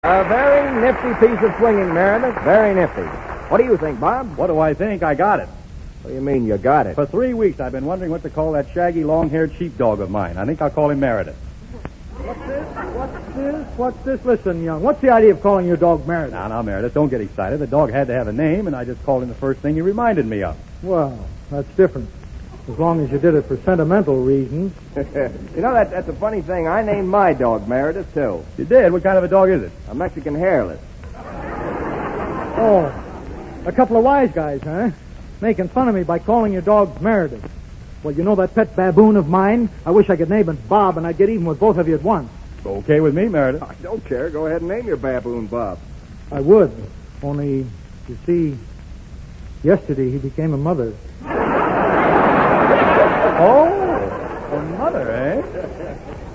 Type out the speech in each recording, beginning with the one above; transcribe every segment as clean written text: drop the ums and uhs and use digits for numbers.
A very nifty piece of swinging, Meredith. Very nifty. What do you think, Bob? What do I think? I got it. What do you mean you got it? For 3 weeks, I've been wondering what to call that shaggy, long-haired sheepdog of mine. I think I'll call him Meredith. What's this? Listen, young, what's the idea of calling your dog Meredith? Now, Meredith, don't get excited. The dog had to have a name, and I just called him the first thing he reminded me of. Well, that's different. As long as you did it for sentimental reasons. You know, that's a funny thing. I named my dog Meredith, too. You did? What kind of a dog is it? A Mexican hairless. Oh, a couple of wise guys, huh? Making fun of me by calling your dog Meredith. Well, you know that pet baboon of mine? I wish I could name it Bob, and I'd get even with both of you at once. Okay with me, Meredith. I don't care. Go ahead and name your baboon Bob. I would. Only, you see, yesterday he became a mother. Oh, a mother, eh?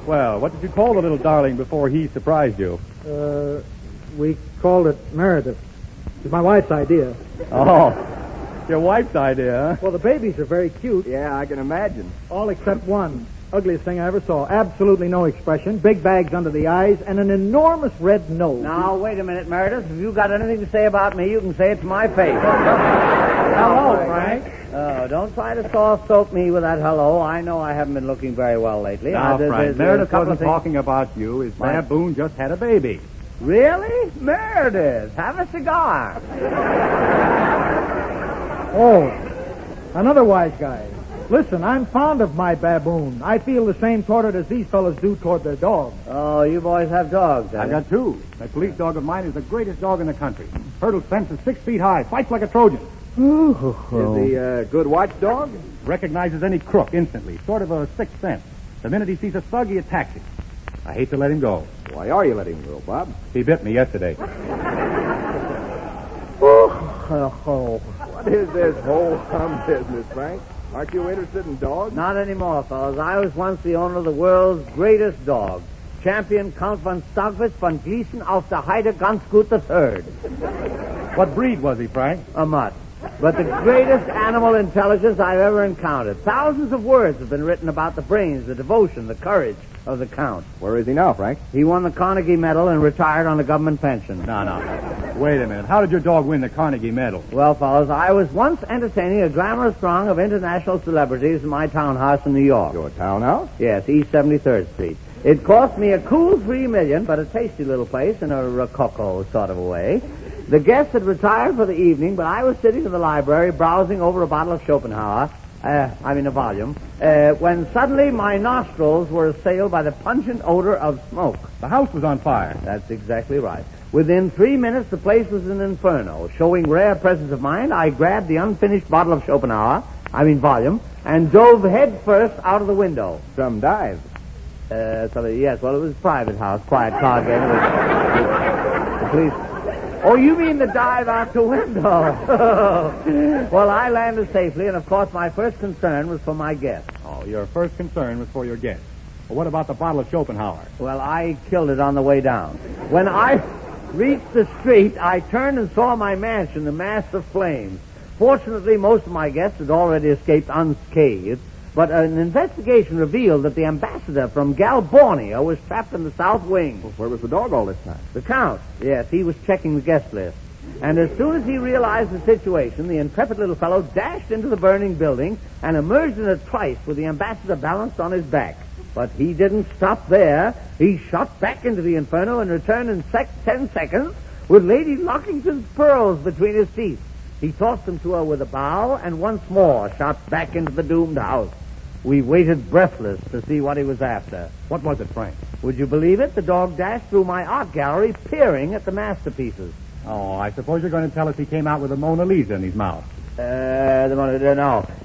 Well, what did you call the little darling before he surprised you? We called it Meredith. It was my wife's idea. Oh, your wife's idea, huh? Well, the babies are very cute. Yeah, I can imagine. All except one. Ugliest thing I ever saw. Absolutely no expression. Big bags under the eyes and an enormous red nose. Now, wait a minute, Meredith. If you've got anything to say about me, you can say it to my face. Hello, Frank. Oh, don't try to soft-soap me with that hello. I know I haven't been looking very well lately. Now, Frank, Meredith wasn't things... talking about you. His baboon just had a baby. Really? Meredith, have a cigar. Oh, another wise guy. Listen, I'm fond of my baboon. I feel the same toward it as these fellas do toward their dog. Oh, you boys have dogs, I've got two. That police dog of mine is the greatest dog in the country. Hurdles fences 6 feet high, fights like a Trojan. Is he a good watchdog? Recognizes any crook instantly, sort of a sixth sense. The minute he sees a thug, he attacks him. I hate to let him go. Why are you letting him go, Bob? He bit me yesterday. What is this whole hum business, Frank? Aren't you interested in dogs? Not anymore, fellas. I was once the owner of the world's greatest dog. Champion Count von Stafford von Gießen auf der Heide ganz gut III. What breed was he, Frank? A mutt. But the greatest animal intelligence I've ever encountered. Thousands of words have been written about the brains, the devotion, the courage of the Count. Where is he now, Frank? He won the Carnegie Medal and retired on a government pension. No. Wait a minute. How did your dog win the Carnegie Medal? Well, fellas, I was once entertaining a glamorous throng of international celebrities in my townhouse in New York. Your townhouse? Yes, East 73rd Street. It cost me a cool $3 million, but a tasty little place in a rococo sort of a way. The guests had retired for the evening, but I was sitting in the library browsing over a bottle of Schopenhauer, a volume, when suddenly my nostrils were assailed by the pungent odor of smoke. The house was on fire. That's exactly right. Within 3 minutes, the place was an inferno. Showing rare presence of mind, I grabbed the unfinished bottle of Schopenhauer, volume, and dove head first out of the window. Some dive. Yes, well, it was a private house, quiet card game. The police... Oh, you mean the dive out the window? Well, I landed safely, and of course my first concern was for my guests. Oh, your first concern was for your guests. Well, what about the bottle of Schopenhauer? Well, I killed it on the way down. When I reached the street, I turned and saw my mansion, a mass of flames. Fortunately, most of my guests had already escaped unscathed, but an investigation revealed that the ambassador from Galborneo was trapped in the south wing. Well, where was the dog all this time? The Count, yes, he was checking the guest list. And as soon as he realized the situation, the intrepid little fellow dashed into the burning building and emerged in a trice with the ambassador balanced on his back. But he didn't stop there. He shot back into the inferno and returned in 10 seconds with Lady Lockington's pearls between his teeth. He tossed them to her with a bow and once more shot back into the doomed house. We waited breathless to see what he was after. What was it, Frank? Would you believe it? The dog dashed through my art gallery, peering at the masterpieces. Oh, I suppose you're going to tell us he came out with a Mona Lisa in his mouth. The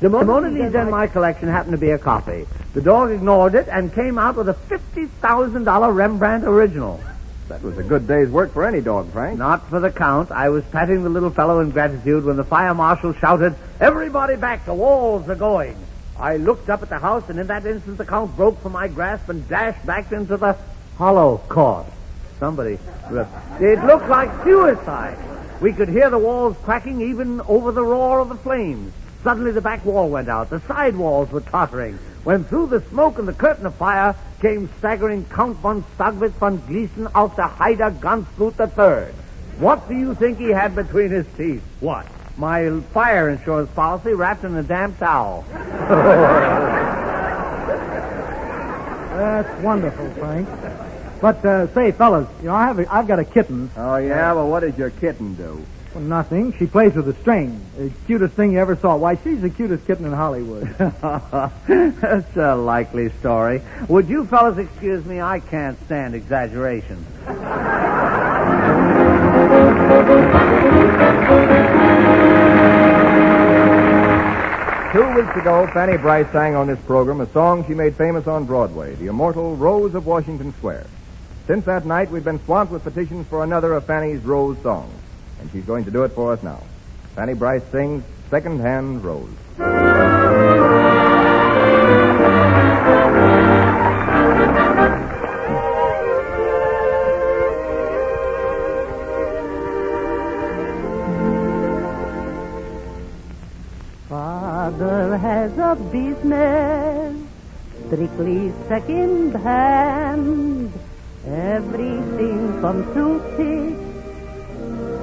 Mona Lisa in my collection happened to be a copy. The dog ignored it and came out with a $50,000 Rembrandt original. That was a good day's work for any dog, Frank. Not for the Count. I was patting the little fellow in gratitude when the fire marshal shouted, "Everybody back, the walls are going." I looked up at the house, and in that instant the Count broke from my grasp and dashed back into the Holocaust. It looked like suicide. We could hear the walls cracking even over the roar of the flames. Suddenly the back wall went out. The side walls were tottering. When through the smoke and the curtain of fire came staggering Count von Stagwitz von Gleason auf der Heider ganz gut III. What do you think he had between his teeth? What? My fire insurance policy wrapped in a damn towel. That's wonderful, Frank. But, say, fellas, I've got a kitten. Oh, yeah? Well, what does your kitten do? Well, nothing. She plays with a string. The cutest thing you ever saw. Why, she's the cutest kitten in Hollywood. That's a likely story. Would you fellas excuse me? I can't stand exaggeration. 2 weeks ago, Fanny Brice sang on this program a song she made famous on Broadway, the immortal Rose of Washington Square. Since that night, we've been swamped with petitions for another of Fanny's Rose songs, and she's going to do it for us now. Fanny Brice sings Second-Hand Rose. Father has a business, strictly second hand. Everything from toothpicks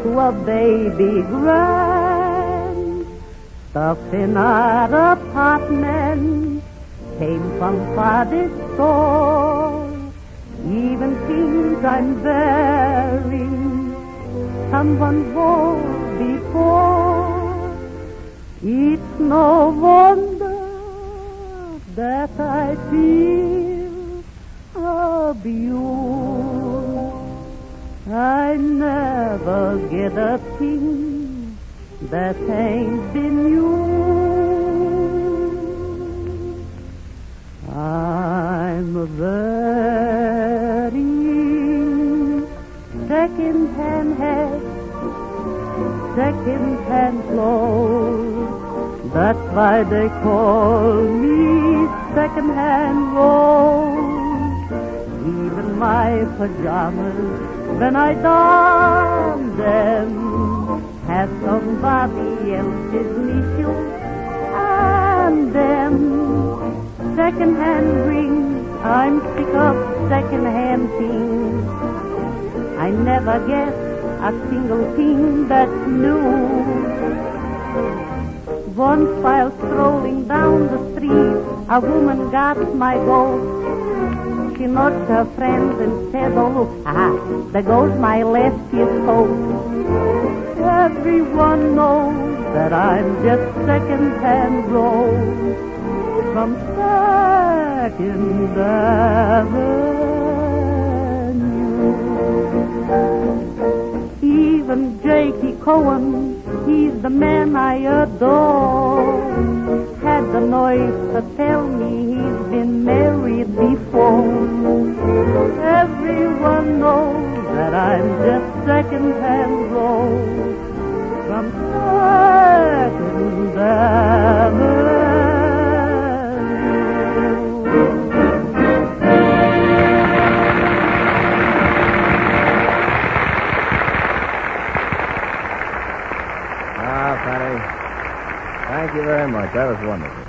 to a baby grand. Stuff in our apartment came from Father's store. Even things I'm wearing, someone wore before. It's no wonder that I feel abused. I never get a thing that ain't been used. I'm wearing second-hand hats, second-hand clothes. That's why they call me second-hand Rose. Even my pajamas, when I don them, have somebody else's initials and them. Second-hand rings, I'm sick of second-hand things. I never get a single thing that's new. Once while strolling down the street, a woman got my goat. She nudged her friends and said, oh, look, there goes my leftiest coat. Everyone knows that I'm just second-hand Rose from Second Avenue. Even Jakey Cohen, he's the man I adore, had the noise to tell me he's been married before. Everyone knows that I'm just second-hand Rose from Second Avenue. Fanny, thank you very much. That was wonderful.